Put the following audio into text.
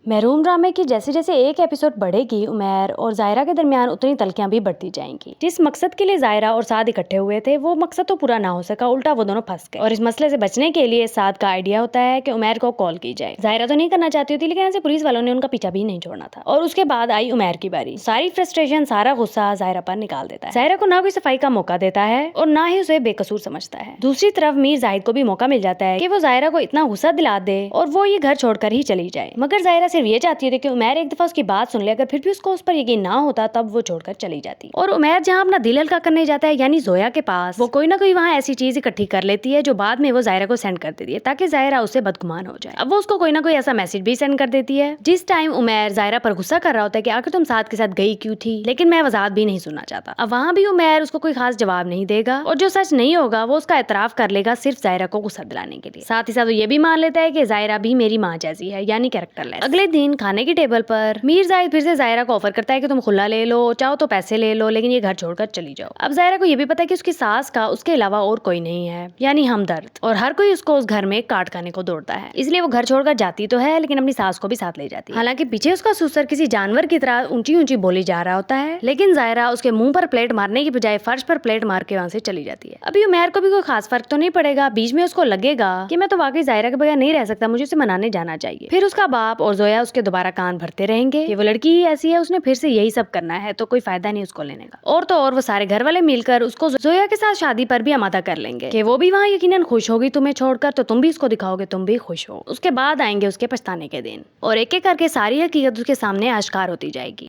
Maroon ड्रामे की जैसे जैसे एक एपिसोड बढ़ेगी, उमैर और जायरा के दरमियान उतनी तलखियां भी बढ़ती जाएंगी। जिस मकसद के लिए जायरा और साद इकट्ठे हुए थे वो मकसद तो पूरा ना हो सका, उल्टा वो दोनों फंस गए। और इस मसले से बचने के लिए साद का आइडिया होता है कि उमैर को कॉल की जाए। जायरा तो नहीं करना चाहती होती, लेकिन ऐसे पुलिस वालों ने उनका पीछा भी नहीं छोड़ना था। और उसके बाद आई उमैर की बारी। सारी फ्रस्ट्रेशन, सारा गुस्सा जायरा पर निकाल देता है। जायरा को ना कोई सफाई का मौका देता है और ना ही उसे बेकसूर समझता है। दूसरी तरफ मीर जाहिद को भी मौका मिल जाता है कि वो जायरा को इतना गुस्सा दिला दे और वो ये घर छोड़कर ही चली जाए। मगर जायरा सिर्फ ये चाहती थी कि उमैर एक दफा उसकी बात सुन ले, अगर फिर भी उसको उस पर यकीन ना होता तब वो छोड़कर चली जाती। और उमैर जहाँ अपना दिल हल्का करने जाता है यानी जोया के पास, वो कोई ना कोई वहाँ ऐसी चीज इकट्ठी कर लेती है जो बाद में वो जायरा को सेंड कर देती है ताकि जायरा उससे बदगुमान हो जाए। अब वो उसको कोई ना कोई ऐसा मैसेज भी सेंड कर देती है। जिस टाइम उमैर जायरा पर गुस्सा कर रहा होता है कि आखिर तुम साद के साथ गई क्यों थी, लेकिन मैं वजाहत भी नहीं सुनना चाहता। अब वहाँ भी उमैर उसको कोई खास जवाब नहीं देगा और जो सच नहीं होगा वो उसका एतराफ कर लेगा सिर्फ जायरा को गुस्सा दिलाने के लिए। साथ ही साथ वो ये भी मान लेता है कि जायरा भी मेरी माँ जैसी है, यानी कैरेक्टरलेस। अगले दिन खाने की टेबल पर मीर जाहिद फिर से जायरा को ऑफर करता है कि तुम खुला ले लो, चाहो तो पैसे ले लो, लेकिन ये घर छोड़कर चली जाओ। अब जायरा को ये भी पता है कि उसकी सास का उसके अलावा और कोई नहीं है, यानी हमदर्द, और हर कोई उसको उस घर में काट खाने को दौड़ता है। इसलिए वो घर छोड़कर जाती तो है, लेकिन अपनी सास को भी साथ ले जाती है। हालांकि पीछे उसका ससुर किसी जानवर की तरह ऊंची ऊंची बोली जा रहा होता है, लेकिन जायरा उसके मुंह पर प्लेट मारने की बजाय फर्श पर प्लेट मार के वहाँ से चली जाती है। अभी उमैर को भी कोई खास फर्क तो नहीं पड़ेगा। बीच में उसको लगेगा कि मैं तो वाकई जायरा के बगैर नहीं रह सकता, मुझे उसे मनाने जाना चाहिए। फिर उसका बाप और जोया उसके दोबारा कान भरते रहेंगे कि वो लड़की ही ऐसी है, उसने फिर से यही सब करना है, तो कोई फायदा नहीं उसको लेने का। और तो और वो सारे घर वाले मिलकर उसको जोया के साथ शादी पर भी आमादा कर लेंगे कि वो भी वहाँ यकीनन खुश होगी तुम्हें छोड़कर, तो तुम भी इसको दिखाओगे तुम भी खुश हो। उसके बाद आएंगे उसके पछताने के दिन और एक एक करके सारी हकीकत उसके सामने आश्कार होती जाएगी।